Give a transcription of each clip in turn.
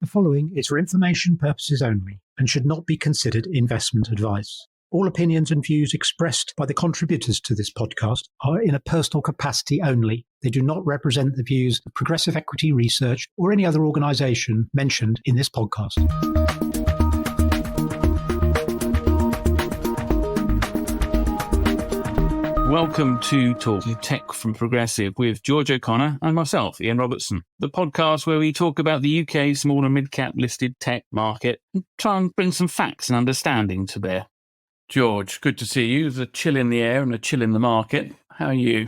The following is for information purposes only and should not be considered investment advice. All opinions and views expressed by the contributors to this podcast are in a personal capacity only. They do not represent the views of Progressive Equity Research or any other organisation mentioned in this podcast. Welcome to Talking Tech from Progressive with George O'Connor and myself, Ian Robertson, the podcast where we talk about the UK small and mid-cap listed tech market and try and bring some facts and understanding to bear. George, good to see you. There's a chill in the air and a chill in the market. How are you?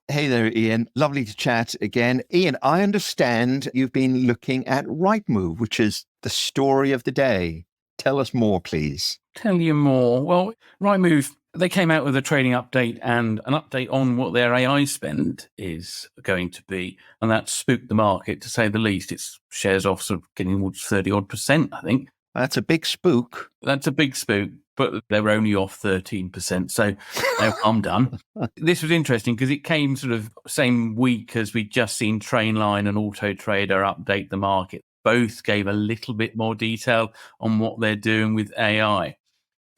Hey there, Ian. Lovely to chat again. Ian, I understand you've been looking at Rightmove, which is the story of the day. Tell us more, please. Tell you more. Well, Rightmove, they came out with a trading update and an update on what their AI spend is going to be. And that spooked the market, to say the least. Its shares off sort of getting towards 30-odd%, I think. That's a big spook. That's a big spook, but they were only off 13%. So no, I'm done. This was interesting because it came sort of same week as we'd just seen Trainline and Autotrader update the market. Both gave a little bit more detail on what they're doing with AI.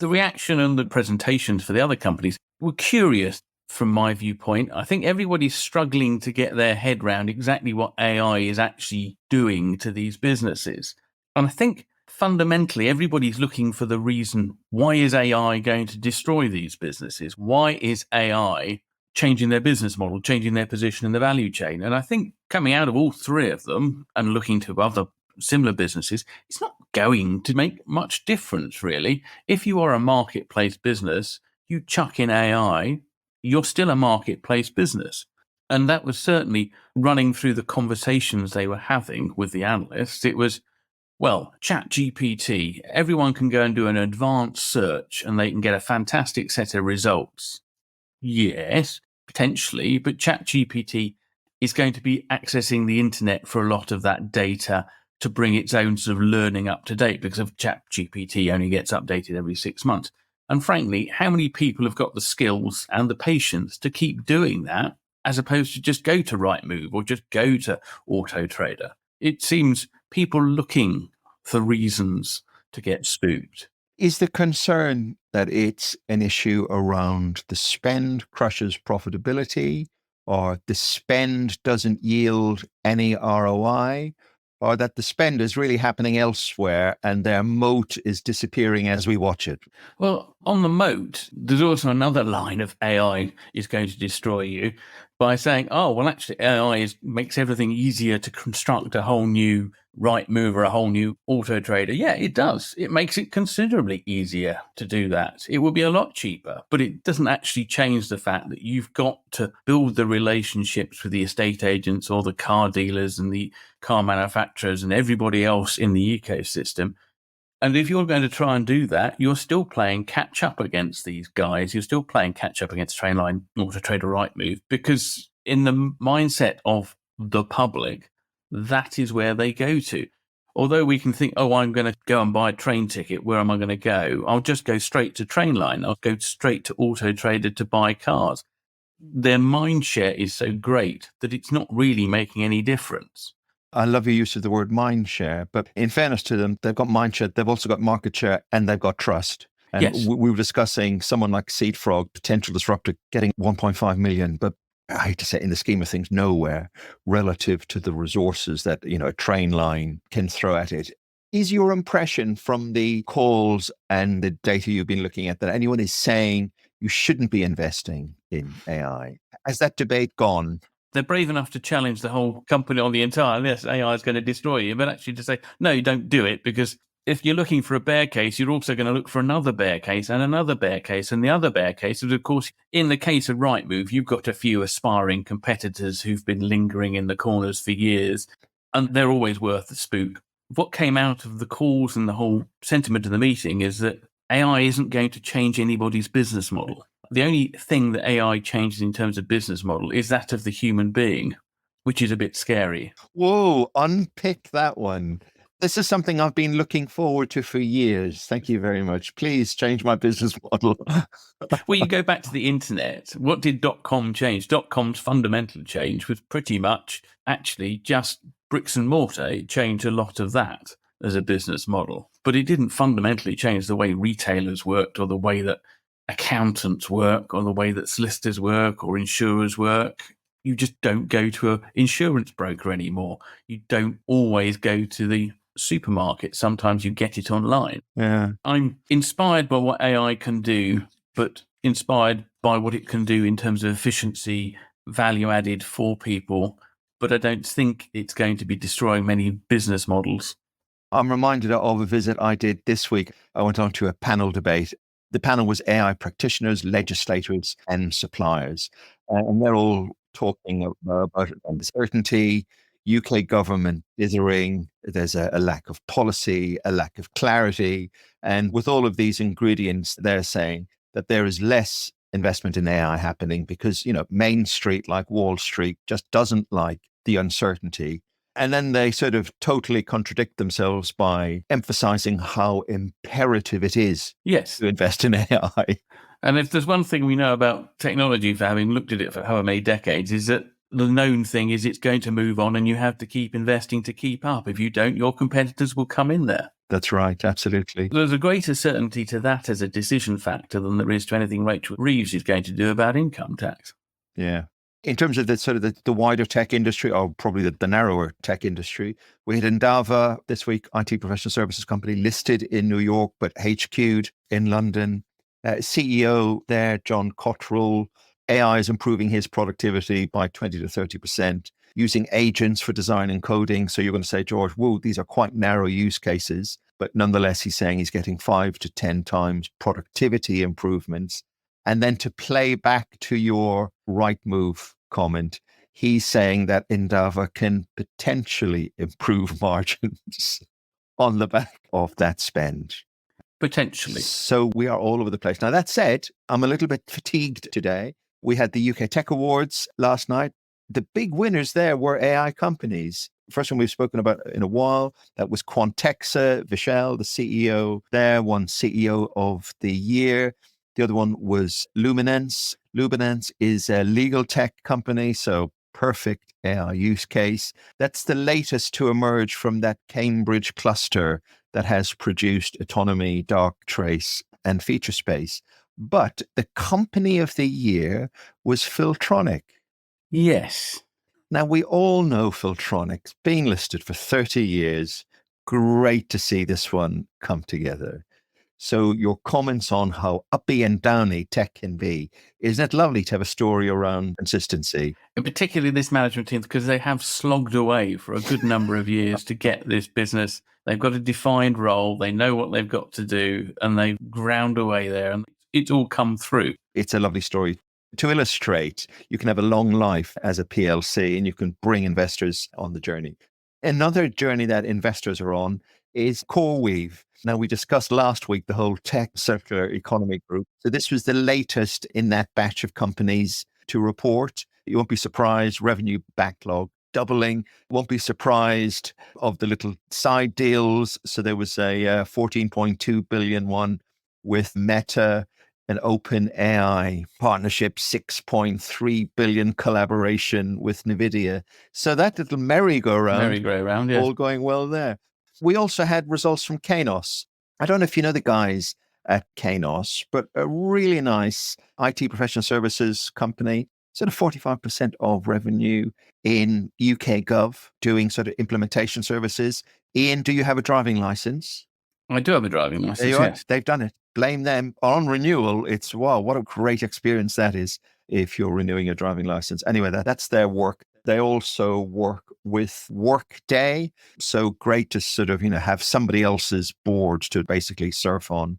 The reaction and the presentations for the other companies were curious from my viewpoint. I think everybody's struggling to get their head around exactly what AI is actually doing to these businesses. And I think fundamentally everybody's looking for the reason, why is AI going to destroy these businesses? Why is AI changing their business model, changing their position in the value chain? And I think coming out of all three of them and looking to other similar businesses, it's not going to make much difference, really. If you are a marketplace business, you chuck in AI, you're still a marketplace business. And that was certainly running through the conversations they were having with the analysts. It was, well, ChatGPT, everyone can go and do an advanced search and they can get a fantastic set of results. Yes, potentially, but ChatGPT is going to be accessing the internet for a lot of that data to bring its own sort of learning up to date, because of ChatGPT only gets updated every 6 months. And frankly, how many people have got the skills and the patience to keep doing that as opposed to just go to Rightmove or just go to Autotrader? It seems people looking for reasons to get spooked. Is the concern that it's an issue around the spend crushes profitability, or the spend doesn't yield any ROI, or that the spend is really happening elsewhere and their moat is disappearing as we watch it? Well, on the moat, there's also another line of AI is going to destroy you by saying, oh, well, actually, AI makes everything easier to construct a whole new Rightmove or a whole new Autotrader. Yeah, it does. It makes it considerably easier to do that. It will be a lot cheaper, but it doesn't actually change the fact that you've got to build the relationships with the estate agents or the car dealers and the car manufacturers and everybody else in the ecosystem. And if you're going to try and do that, you're still playing catch up against these guys. You're still playing catch up against Trainline, Autotrader, Rightmove, because in the mindset of the public, that is where they go to. Although we can think, oh, I'm going to go and buy a train ticket. Where am I going to go? I'll just go straight to Trainline. I'll go straight to Autotrader to buy cars. Their mind share is so great that it's not really making any difference. I love your use of the word mind share, but in fairness to them, they've got mind share, they've also got market share, and they've got trust. And yes, we were discussing someone like Seed Frog, potential disruptor, getting 1.5 million, but I hate to say, in the scheme of things, nowhere relative to the resources that, a Trainline can throw at it. Is your impression from the calls and the data you've been looking at that anyone is saying you shouldn't be investing in AI? Has that debate gone? They're brave enough to challenge the whole company on the entire, yes, AI is going to destroy you, but actually to say, no, you don't do it, because if you're looking for a bear case, you're also going to look for another bear case and another bear case and the other bear case. And of course, in the case of Rightmove, you've got a few aspiring competitors who've been lingering in the corners for years, and they're always worth the spook. What came out of the calls and the whole sentiment of the meeting is that AI isn't going to change anybody's business model. The only thing that AI changes in terms of business model is that of the human being, which is a bit scary. Whoa, unpick that one. This is something I've been looking forward to for years. Thank you very much. Please change my business model. Well, you go back to the internet. What did .com change? .com's fundamental change was pretty much actually just bricks and mortar, it changed a lot of that as a business model. But it didn't fundamentally change the way retailers worked or the way that accountants work or the way that solicitors work or insurers work. You just don't go to an insurance broker anymore. You don't always go to the supermarket. Sometimes you get it online. Yeah. I'm inspired by what AI can do, but inspired by what it can do in terms of efficiency, value added for people. But I don't think it's going to be destroying many business models. I'm reminded of a visit I did this week. I went on to a panel debate. The panel was AI practitioners, legislators, and suppliers. And they're all talking about uncertainty, UK government dithering, there's a lack of policy, a lack of clarity. And with all of these ingredients, they're saying that there is less investment in AI happening because, Main Street, like Wall Street, just doesn't like the uncertainty. And then they sort of totally contradict themselves by emphasizing how imperative it is to invest in AI. And if there's one thing we know about technology, for having looked at it for however many decades, is that the known thing is it's going to move on and you have to keep investing to keep up. If you don't, your competitors will come in there. That's right, absolutely. There's a greater certainty to that as a decision factor than there is to anything Rachel Reeves is going to do about income tax. Yeah. In terms of the wider tech industry, or probably the narrower tech industry, we had Endava this week, IT professional services company listed in New York, but HQ'd in London. CEO there, John Cottrell, AI is improving his productivity by 20 to 30%, using agents for design and coding. So you're going to say, George, whoa, these are quite narrow use cases. But nonetheless, he's saying he's getting 5 to 10 times productivity improvements. And then to play back to your Rightmove comment, he's saying that Endava can potentially improve margins on the back of that spend. Potentially. So we are all over the place. Now, that said, I'm a little bit fatigued today. We had the UK Tech Awards last night. The big winners there were AI companies. First one we've spoken about in a while, that was Quantexa. Vishal, the CEO there, won CEO of the Year. The other one was Luminance. Luminance is a legal tech company, so perfect AI use case. That's the latest to emerge from that Cambridge cluster that has produced Autonomy, Darktrace, and Featurespace. But the company of the year was Filtronic. Yes. Now, we all know Filtronic's been listed for 30 years. Great to see this one come together. So your comments on how uppy and downy tech can be, isn't it lovely to have a story around consistency? And particularly this management team, because they have slogged away for a good number of years to get this business. They've got a defined role. They know what they've got to do, and they've ground away there, and it's all come through. It's a lovely story. To illustrate, you can have a long life as a PLC, and you can bring investors on the journey. Another journey that investors are on is CoreWeave. Now, we discussed last week the whole tech circular economy group. So this was the latest in that batch of companies to report. You won't be surprised, revenue backlog doubling. Won't be surprised of the little side deals. So there was a 14.2 billion one with Meta, an OpenAI partnership, 6.3 billion collaboration with NVIDIA. So that little merry-go-round, yeah. All going well there. We also had results from Kainos. I don't know if you know the guys at Kainos, but a really nice IT professional services company, sort of 45% of revenue in UK Gov, doing sort of implementation services. Ian, do you have a driving license? I do have a driving license, there you are. Yes. They've done it. Blame them. On renewal, it's, wow, what a great experience that is if you're renewing your driving license. Anyway, that's their work. They also work with Workday. So great to sort of, have somebody else's board to basically surf on.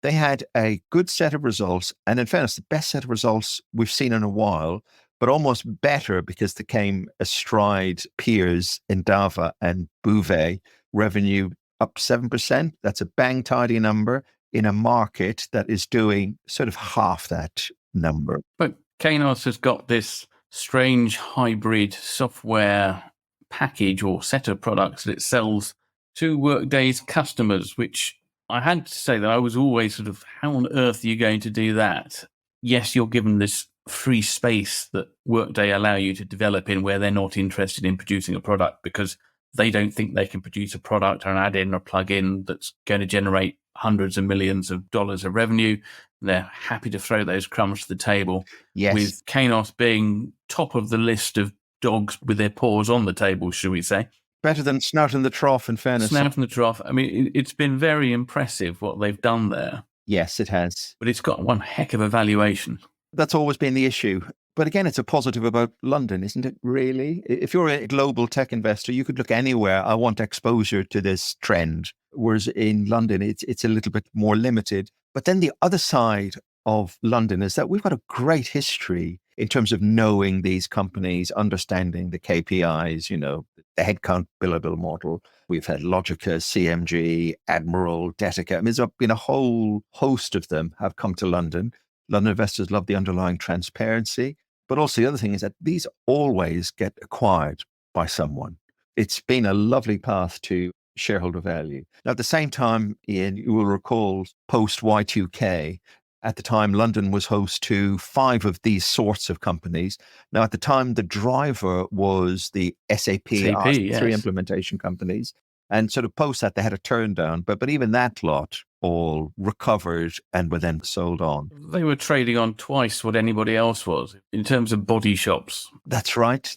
They had a good set of results. And in fairness, the best set of results we've seen in a while, but almost better because they came astride peers Endava and Bouvet. Revenue up 7%. That's a bang tidy number in a market that is doing sort of half that number. But Kainos has got this strange hybrid software package or set of products that it sells to Workday's customers, which I had to say that I was always sort of, how on earth are you going to do that? Yes, you're given this free space that Workday allow you to develop in where they're not interested in producing a product because They don't think they can produce a product or an add-in or plug-in that's going to generate hundreds of millions of dollars of revenue. They're happy to throw those crumbs to the table. Yes. With Kainos being top of the list of dogs with their paws on the table, should we say. Better than snout in the trough, in fairness. Snout in the trough. I mean, it's been very impressive what they've done there. Yes, it has. But it's got one heck of a valuation. That's always been the issue. But again, it's a positive about London, isn't it, really? If you're a global tech investor, you could look anywhere. I want exposure to this trend. Whereas in London, it's a little bit more limited. But then the other side of London is that we've got a great history in terms of knowing these companies, understanding the KPIs, the headcount billable model. We've had Logica, CMG, Admiral, Detica. I mean, there's been a whole host of them have come to London. London investors love the underlying transparency. But also the other thing is that these always get acquired by someone. It's been a lovely path to shareholder value. Now, at the same time, Ian, you will recall post Y2K, at the time, London was host to 5 of these sorts of companies. Now, at the time, the driver was the SAP R3 yes. implementation companies. And sort of post that, they had a turn down. But even that lot all recovered and were then sold on. They were trading on twice what anybody else was in terms of body shops. That's right.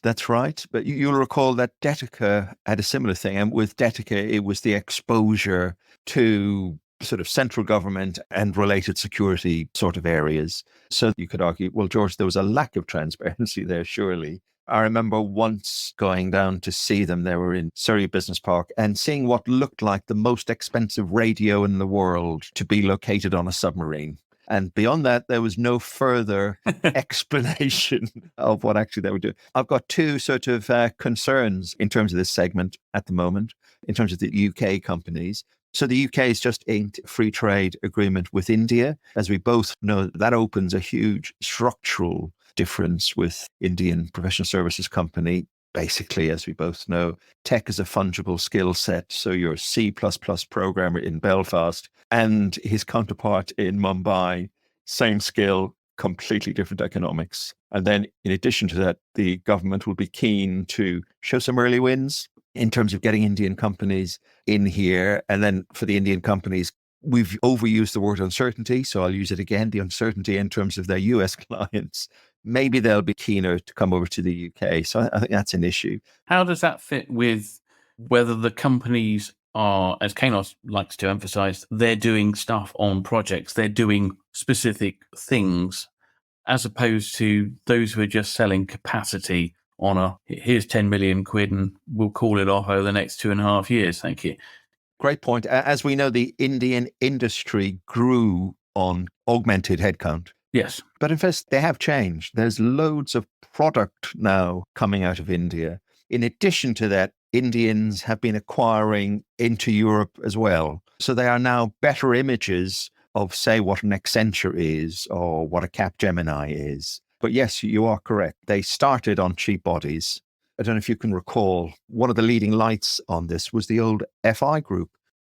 But you'll recall that Detica had a similar thing. And with Detica, it was the exposure to sort of central government and related security sort of areas. So you could argue, well, George, there was a lack of transparency there, surely. I remember once going down to see them. They were in Surrey Business Park and seeing what looked like the most expensive radio in the world to be located on a submarine. And beyond that, there was no further explanation of what actually they were doing. I've got 2 sort of concerns in terms of this segment at the moment, in terms of the UK companies. So the UK has just inked a free trade agreement with India. As we both know, that opens a huge structural difference with Indian professional services company. Basically, as we both know, tech is a fungible skill set. So your C++ programmer in Belfast and his counterpart in Mumbai, same skill, completely different economics. And then in addition to that, the government will be keen to show some early wins in terms of getting Indian companies in here. And then for the Indian companies, we've overused the word uncertainty. So I'll use it again, the uncertainty in terms of their US clients. Maybe they'll be keener to come over to the UK. So I think that's an issue. How does that fit with whether the companies are, as Kainos likes to emphasize, they're doing stuff on projects, they're doing specific things, as opposed to those who are just selling capacity on here's 10 million quid and we'll call it off over the next 2.5 years. Thank you. Great point. As we know, the Indian industry grew on augmented headcount. Yes. But in fact, they have changed. There's loads of product now coming out of India. In addition to that, Indians have been acquiring into Europe as well. So they are now better images of, say, what an Accenture is or what a Capgemini is. But yes, you are correct. They started on cheap bodies. I don't know if you can recall, one of the leading lights on this was the old FI group.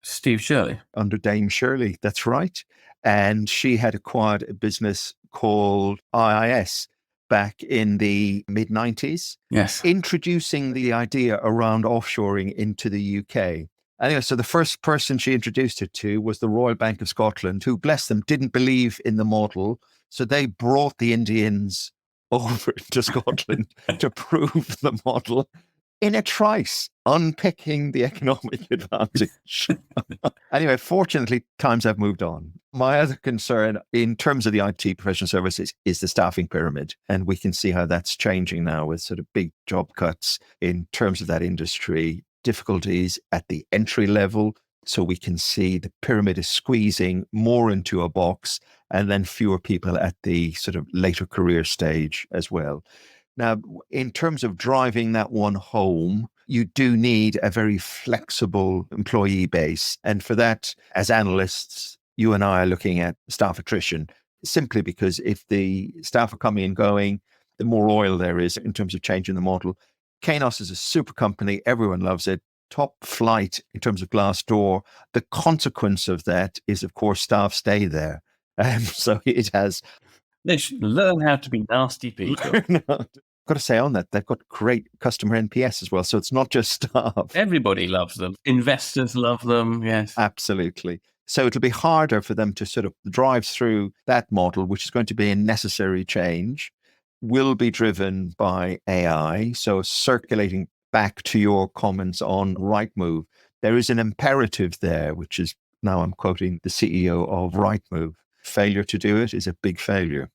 Steve Shirley. Under Dame Shirley, that's right. And she had acquired a business called IIS back in the mid-90s. Yes. Introducing the idea around offshoring into the UK. Anyway, so the first person she introduced it to was the Royal Bank of Scotland, who, bless them, didn't believe in the model. So they brought the Indians over to Scotland to prove the model in a trice, unpicking the economic advantage. Anyway, fortunately, times have moved on. My other concern in terms of the IT professional services is the staffing pyramid. And we can see how that's changing now with sort of big job cuts in terms of that industry, difficulties at the entry level. So we can see the pyramid is squeezing more into a box and then fewer people at the sort of later career stage as well. Now, in terms of driving that one home, you do need a very flexible employee base. And for that, as analysts, you and I are looking at staff attrition, simply because if the staff are coming and going, the more oil there is in terms of changing the model. Kainos is a super company. Everyone loves it. Top flight in terms of Glassdoor. The consequence of that is, of course, staff stay there. So it has... They should learn how to be nasty people. Got got to say on that, they've got great customer NPS as well. So it's not just staff. Everybody loves them. Investors love them. Yes. Absolutely. So it'll be harder for them to sort of drive through that model, which is going to be a necessary change, will be driven by AI. So circulating back to your comments on Rightmove, there is an imperative there, which is, now I'm quoting the CEO of Rightmove, failure to do it is a big failure.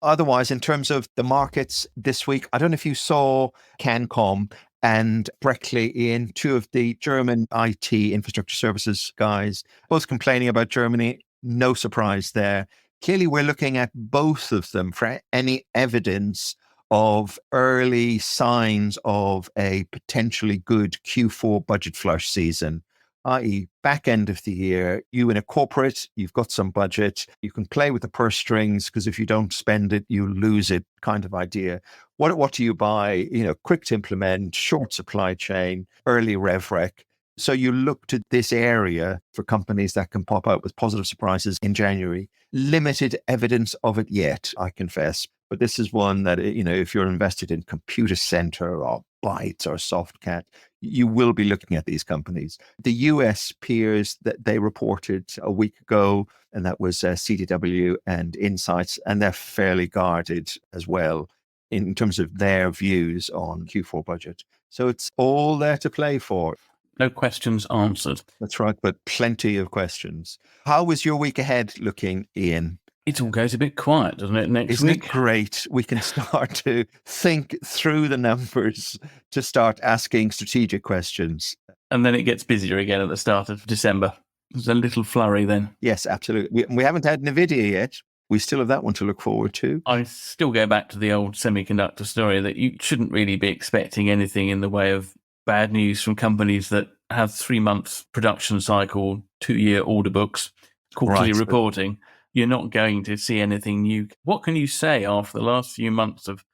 Otherwise, in terms of the markets this week, I don't know if you saw Cancom and Breckley, Ian, two of the German IT infrastructure services guys, both complaining about Germany. No surprise there. Clearly, we're looking at both of them for any evidence of early signs of a potentially good Q4 budget flush season, i.e. back end of the year, you in a corporate, you've got some budget, you can play with the purse strings because if you don't spend it, you lose it kind of idea. What do you buy? Quick to implement, short supply chain, early rev rec. So you look to this area for companies that can pop out with positive surprises in January. Limited evidence of it yet, I confess. But this is one that, if you're invested in Computer Center or Bytes or Softcat, you will be looking at these companies. The US peers that they reported a week ago, and that was CDW and Insights, and they're fairly guarded as well in terms of their views on Q4 budget. So it's all there to play for. No questions answered. That's right, but plenty of questions. How was your week ahead looking, Ian? It all goes a bit quiet, doesn't it, next Isn't week? it great? We can start to think through the numbers to start asking strategic questions. And then it gets busier again at the start of December. There's a little flurry then. Yes, absolutely. We haven't had NVIDIA yet. We still have that one to look forward to. I still go back to the old semiconductor story that you shouldn't really be expecting anything in the way of bad news from companies that have 3 months production cycle, 2-year order books, quarterly reporting. You're not going to see anything new. What can you say after the last few months of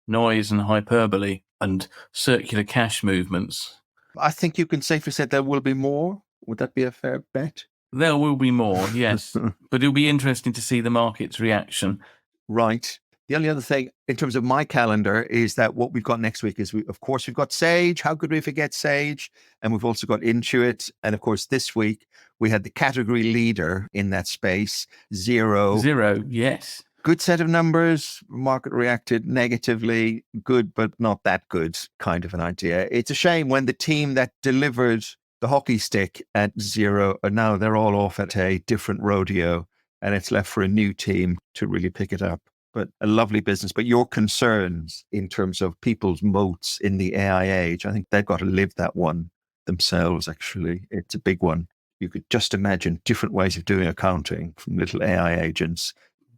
noise and hyperbole and circular cash movements? I think you can safely say there will be more. Would that be a fair bet? There will be more, yes. But it'll be interesting to see the market's reaction. Right. The only other thing in terms of my calendar is that what we've got next week is, of course, we've got Sage. How could we forget Sage? And we've also got Intuit. And of course, this week we had the category leader in that space, Xero. Xero, yes. Good set of numbers. Market reacted negatively. Good, but not that good kind of an idea. It's a shame when the team that delivered the hockey stick at Xero, now they're all off at a different rodeo and it's left for a new team to really pick it up. But a lovely business. But your concerns in terms of people's moats in the AI age, I think they've got to live that one themselves, actually. It's a big one. You could just imagine different ways of doing accounting from little AI agents.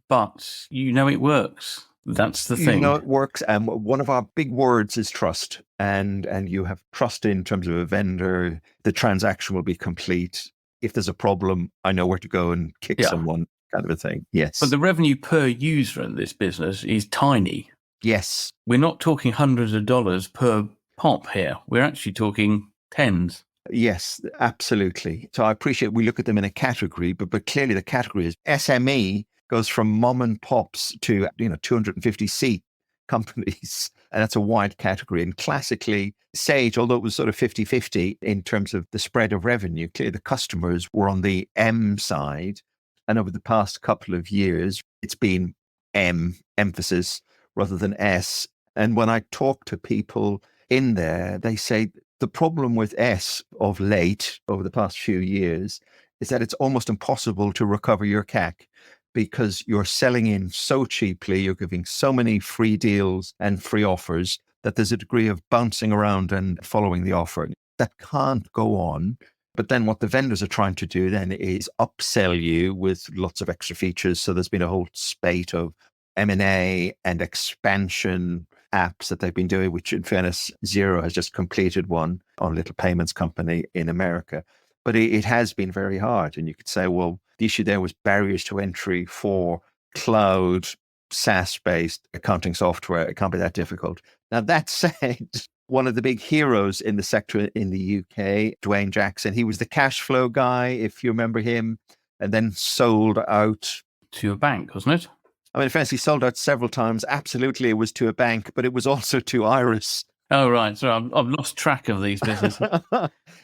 But it works. That's the thing. It works. And one of our big words is trust. And you have trust in terms of a vendor. The transaction will be complete. If there's a problem, I know where to go and kick someone. Kind of a thing, yes. But the revenue per user in this business is tiny. Yes. We're not talking hundreds of dollars per pop here. We're actually talking tens. Yes, absolutely. So I appreciate we look at them in a category, but clearly the category is SME goes from mom and pops to 250 seat companies. And that's a wide category. And classically, Sage, although it was sort of 50-50 in terms of the spread of revenue, clearly the customers were on the M side. And over the past couple of years, it's been M, emphasis, rather than S. And when I talk to people in there, they say the problem with S of late, over the past few years, is that it's almost impossible to recover your CAC because you're selling in so cheaply, you're giving so many free deals and free offers that there's a degree of bouncing around and following the offer. That can't go on. But then what the vendors are trying to do then is upsell you with lots of extra features. So there's been a whole spate of M&A and expansion apps that they've been doing, which in fairness, Xero has just completed one on a little payments company in America. But it has been very hard. And you could say, well, the issue there was barriers to entry for cloud, SaaS-based accounting software. It can't be that difficult. Now, that said, one of the big heroes in the sector in the UK, Dwayne Jackson, he was the cash flow guy, if you remember him, and then sold out. To a bank, wasn't it? I mean, in fairness, he sold out several times. Absolutely, it was to a bank, but it was also to Iris. Oh, right. So I've lost track of these businesses.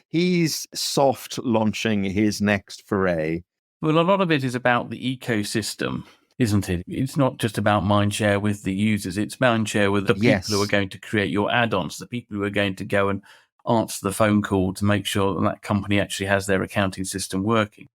He's soft launching his next foray. Well, a lot of it is about the ecosystem, isn't it? It's not just about mindshare with the users. It's mindshare with the people who are going to create your add-ons, the people who are going to go and answer the phone call to make sure that that company actually has their accounting system working.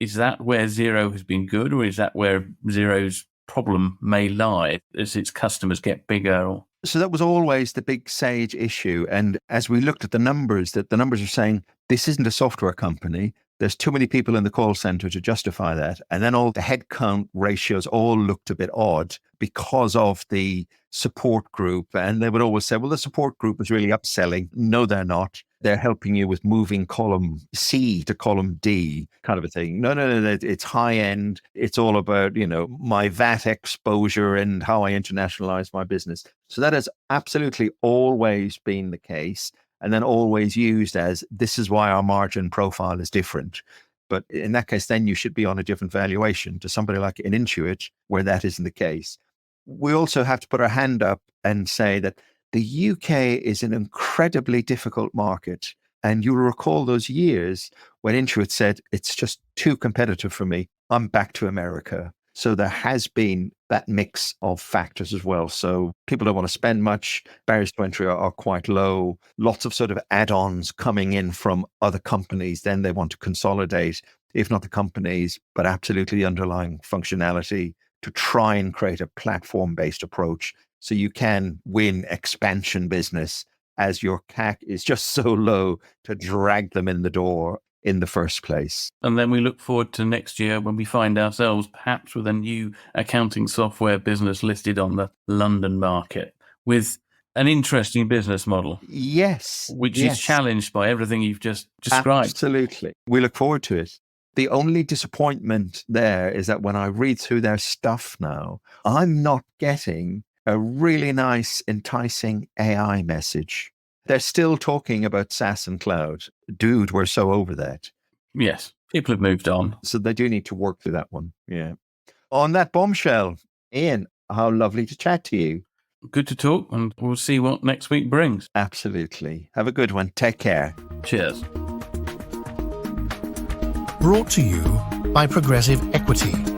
Is that where Xero has been good, or is that where Xero's problem may lie as its customers get bigger? So that was always the big Sage issue. And as we looked at the numbers, that the numbers are saying this isn't a software company. There's too many people in the call center to justify that. And then all the headcount ratios all looked a bit odd because of the support group. And they would always say, well, the support group is really upselling. No, they're not. They're helping you with moving column C to column D kind of a thing. No, it's high end. It's all about, my VAT exposure and how I internationalize my business. So that has absolutely always been the case. And then always used as, this is why our margin profile is different. But in that case, then you should be on a different valuation to somebody like an Intuit, where that isn't the case. We also have to put our hand up and say that the UK is an incredibly difficult market. And you'll recall those years when Intuit said, it's just too competitive for me. I'm back to America. So there has been that mix of factors as well. So people don't want to spend much. Barriers to entry are quite low. Lots of sort of add-ons coming in from other companies. Then they want to consolidate, if not the companies, but absolutely the underlying functionality to try and create a platform-based approach. So you can win expansion business as your CAC is just so low to drag them in the door in the first place. And then we look forward to next year when we find ourselves perhaps with a new accounting software business listed on the London market with an interesting business model. Yes. Which is challenged by everything you've just described. Absolutely. We look forward to it. The only disappointment there is that when I read through their stuff now, I'm not getting a really nice, enticing AI message. They're still talking about SaaS and cloud. Dude, we're so over that. Yes, people have moved on. So they do need to work through that one. Yeah. On that bombshell, Ian, how lovely to chat to you. Good to talk, and we'll see what next week brings. Absolutely. Have a good one. Take care. Cheers. Brought to you by Progressive Equity.